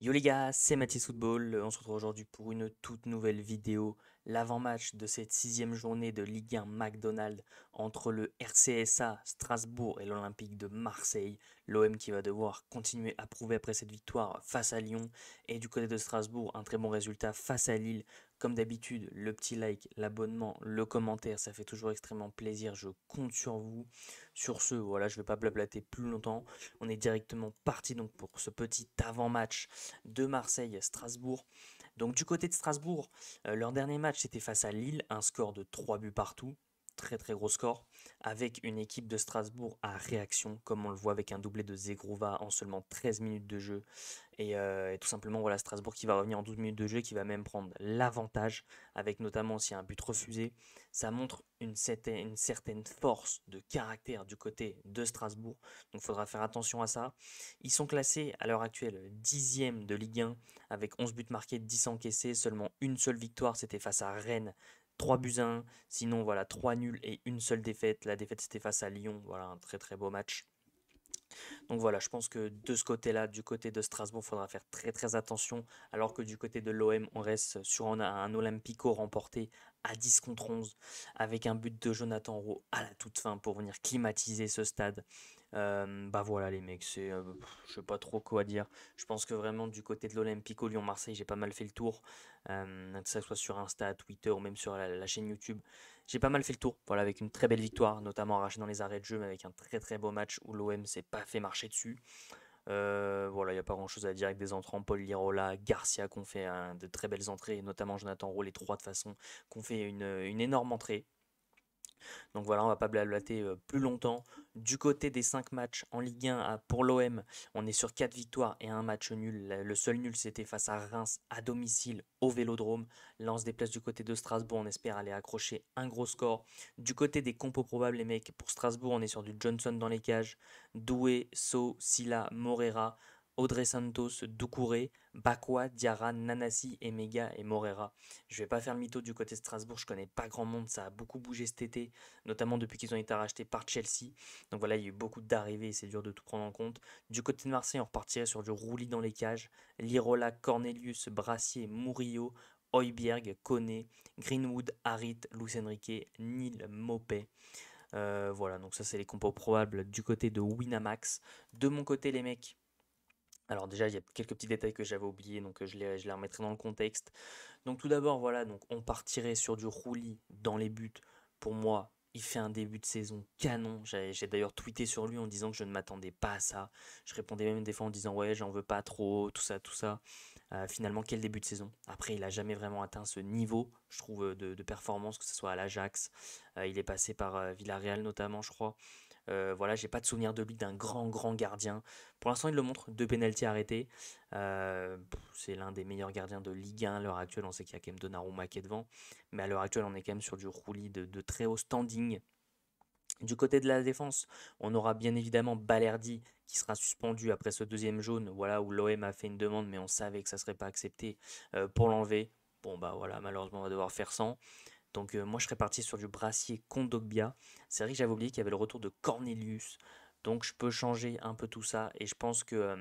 Yo les gars, c'est Mathis Football. On se retrouve aujourd'hui pour une toute nouvelle vidéo, l'avant-match de cette sixième journée de Ligue 1 McDonald's entre le RCSA Strasbourg et l'Olympique de Marseille. L'OM qui va devoir continuer à prouver après cette victoire face à Lyon. Et du côté de Strasbourg, un très bon résultat face à Lille. Comme d'habitude, le petit like, l'abonnement, le commentaire, ça fait toujours extrêmement plaisir. Je compte sur vous. Sur ce, voilà, je ne vais pas blablater plus longtemps. On est directement parti donc pour ce petit avant-match de Marseille-Strasbourg. Donc du côté de Strasbourg, leur dernier match c'était face à Lille, un score de 3 buts partout, très très gros score, avec une équipe de Strasbourg à réaction, comme on le voit avec un doublé de Zegrova en seulement 13 minutes de jeu. Et tout simplement, voilà, Strasbourg qui va revenir en 12 minutes de jeu, qui va même prendre l'avantage, avec notamment aussi un but refusé. Ça montre une certaine force de caractère du côté de Strasbourg, donc il faudra faire attention à ça. Ils sont classés à l'heure actuelle 10e de Ligue 1, avec 11 buts marqués, 10 encaissés, seulement une seule victoire, c'était face à Rennes. 3 buts à 1, sinon voilà, 3 nuls et une seule défaite. La défaite c'était face à Lyon, voilà un très très beau match. Donc voilà, je pense que de ce côté-là, du côté de Strasbourg, il faudra faire très très attention, alors que du côté de l'OM, on reste sur un Olympico remporté à 10 contre 11, avec un but de Jonathan Rowe à la toute fin pour venir climatiser ce stade. Bah voilà les mecs, je sais pas trop quoi dire. Je pense que vraiment du côté de l'Olympico Lyon-Marseille, j'ai pas mal fait le tour, que ça soit sur Insta, Twitter ou même sur la chaîne YouTube. J'ai pas mal fait le tour, voilà, avec une très belle victoire, notamment arrachée dans les arrêts de jeu, mais avec un très très beau match où l'OM s'est pas fait marcher dessus. Voilà, il n'y a pas grand chose à dire avec des entrants, Paul Lirola, Garcia qui ont fait de très belles entrées, et notamment Jonathan Rowe, les trois de façon, qui ont fait une énorme entrée. Donc voilà, on va pas blablater plus longtemps. Du côté des 5 matchs en Ligue 1 pour l'OM, on est sur 4 victoires et un match nul. Le seul nul, c'était face à Reims à domicile au Vélodrome. Là, on se déplace du côté de Strasbourg, on espère aller accrocher un gros score. Du côté des compos probables, les mecs, pour Strasbourg, on est sur du Johnson dans les cages, Doué, So, Silla, Morera. Audrey Santos, Doucouré, Bakwa, Diarra, Nanasi, Emega et Morera. Je vais pas faire le mytho du côté de Strasbourg, je connais pas grand monde, ça a beaucoup bougé cet été, notamment depuis qu'ils ont été rachetés par Chelsea. Donc voilà, il y a eu beaucoup d'arrivées et c'est dur de tout prendre en compte. Du côté de Marseille, on repartirait sur du roulis dans les cages. Lirola, Cornelius, Brassier, Murillo, Højbjerg, Koné, Greenwood, Harit, Luis Enrique, Neil, Mopé. Voilà, donc ça c'est les compos probables du côté de Winamax. De mon côté les mecs, alors déjà il y a quelques petits détails que j'avais oubliés, donc je les remettrai dans le contexte. Donc tout d'abord, voilà, donc on partirait sur du roulis dans les buts. Pour moi, il fait un début de saison canon. J'ai d'ailleurs tweeté sur lui en disant que je ne m'attendais pas à ça. Je répondais même des fois en disant ouais, j'en veux pas trop, tout ça, tout ça. Finalement, quel début de saison. Après, il a jamais vraiment atteint ce niveau, je trouve, de performance, que ce soit à l'Ajax. Il est passé par Villarreal notamment, je crois. Voilà, j'ai pas de souvenir de lui d'un grand gardien. Pour l'instant, il le montre, deux pénaltys arrêtés. C'est l'un des meilleurs gardiens de Ligue 1 à l'heure actuelle. On sait qu'il y a quand même Donnarumma qui est devant. Mais à l'heure actuelle, on est quand même sur du roulis de très haut standing. Du côté de la défense, on aura bien évidemment Balerdi qui sera suspendu après ce deuxième jaune, voilà, où l'OM a fait une demande, mais on savait que ça ne serait pas accepté pour l'enlever. Bon, bah voilà, malheureusement, on va devoir faire sans. Donc moi je serais parti sur du Brassier Kondogbia. C'est vrai que j'avais oublié qu'il y avait le retour de Cornelius. Donc je peux changer un peu tout ça et je pense que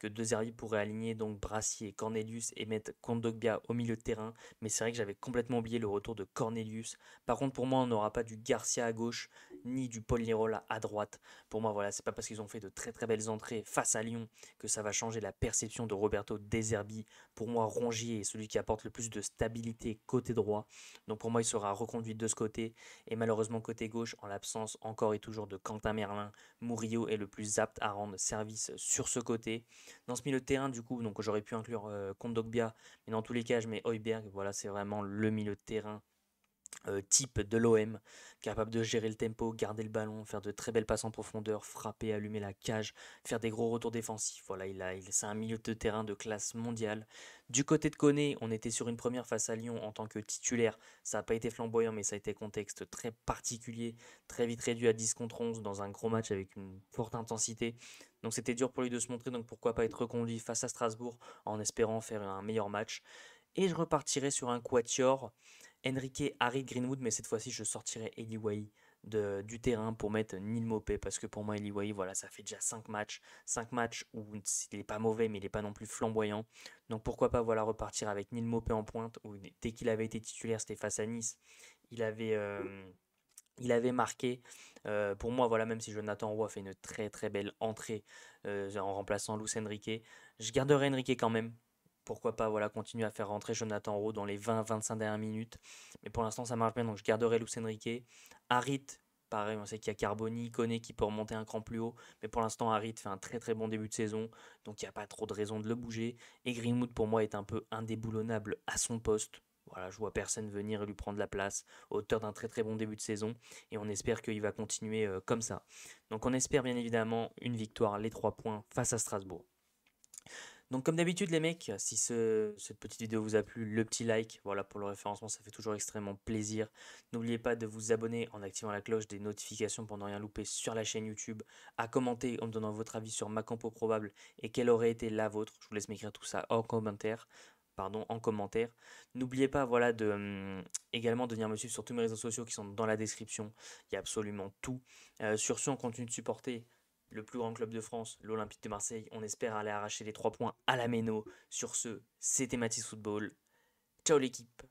De Zerbi pourrait aligner donc Brassier et Cornelius et mettre Kondogbia au milieu de terrain. Mais c'est vrai que j'avais complètement oublié le retour de Cornelius. Par contre pour moi on n'aura pas du Garcia à gauche ni du Paul Lirola à droite. Pour moi voilà, c'est pas parce qu'ils ont fait de très très belles entrées face à Lyon que ça va changer la perception de Roberto De Zerbi. Pour moi Rongier est celui qui apporte le plus de stabilité côté droit. Donc pour moi, il sera reconduit de ce côté. Et malheureusement, côté gauche, en l'absence encore et toujours de Quentin Merlin, Murillo est le plus apte à rendre service sur ce côté. Dans ce milieu de terrain, du coup, donc j'aurais pu inclure Kondogbia, mais dans tous les cas, je mets Højbjerg. Voilà, c'est vraiment le milieu de terrain type de l'OM, capable de gérer le tempo, garder le ballon, faire de très belles passes en profondeur, frapper, allumer la cage, faire des gros retours défensifs. Voilà, c'est un milieu de terrain de classe mondiale. Du côté de Koné, on était sur une première face à Lyon en tant que titulaire. Ça n'a pas été flamboyant, mais ça a été contexte très particulier, très vite réduit à 10 contre 11 dans un gros match avec une forte intensité. Donc c'était dur pour lui de se montrer, donc pourquoi pas être reconduit face à Strasbourg en espérant faire un meilleur match. Et je repartirai sur un quatuor Enrique, Harry, Greenwood, mais cette fois-ci je sortirai Eli Wahi du terrain pour mettre Neil Maupay, parce que pour moi, Eli Wahi, voilà, ça fait déjà 5 matchs. 5 matchs où il n'est pas mauvais, mais il n'est pas non plus flamboyant. Donc pourquoi pas voilà, repartir avec Neil Maupay en pointe, où dès qu'il avait été titulaire, c'était face à Nice. Il avait, euh, il avait marqué. Pour moi, voilà, même si Jonathan Roy fait une très très belle entrée en remplaçant Luis Enrique, je garderai Enrique quand même. Pourquoi pas voilà, continuer à faire rentrer Jonathan Rowe dans les 20-25 dernières minutes. Mais pour l'instant, ça marche bien, donc je garderai Luis Enrique. Harit, pareil, on sait qu'il y a Carboni, Koné qui peut remonter un cran plus haut. Mais pour l'instant, Harit fait un très très bon début de saison, donc il n'y a pas trop de raison de le bouger. Et Greenwood, pour moi, est un peu indéboulonnable à son poste. Voilà, je vois personne venir et lui prendre la place, auteur d'un très très bon début de saison, et on espère qu'il va continuer comme ça. Donc on espère bien évidemment une victoire, les 3 points face à Strasbourg. Donc comme d'habitude les mecs, si cette petite vidéo vous a plu, le petit like, voilà pour le référencement, ça fait toujours extrêmement plaisir. N'oubliez pas de vous abonner en activant la cloche des notifications pour ne rien louper sur la chaîne YouTube, à commenter en me donnant votre avis sur ma compo probable et quelle aurait été la vôtre. Je vous laisse m'écrire tout ça en commentaire. En commentaire. N'oubliez pas voilà, également de venir me suivre sur tous mes réseaux sociaux qui sont dans la description. Il y a absolument tout. Sur ce, on continue de supporter le plus grand club de France, l'Olympique de Marseille. On espère aller arracher les 3 points à la Méno. Sur ce, c'était Mathis Football. Ciao l'équipe.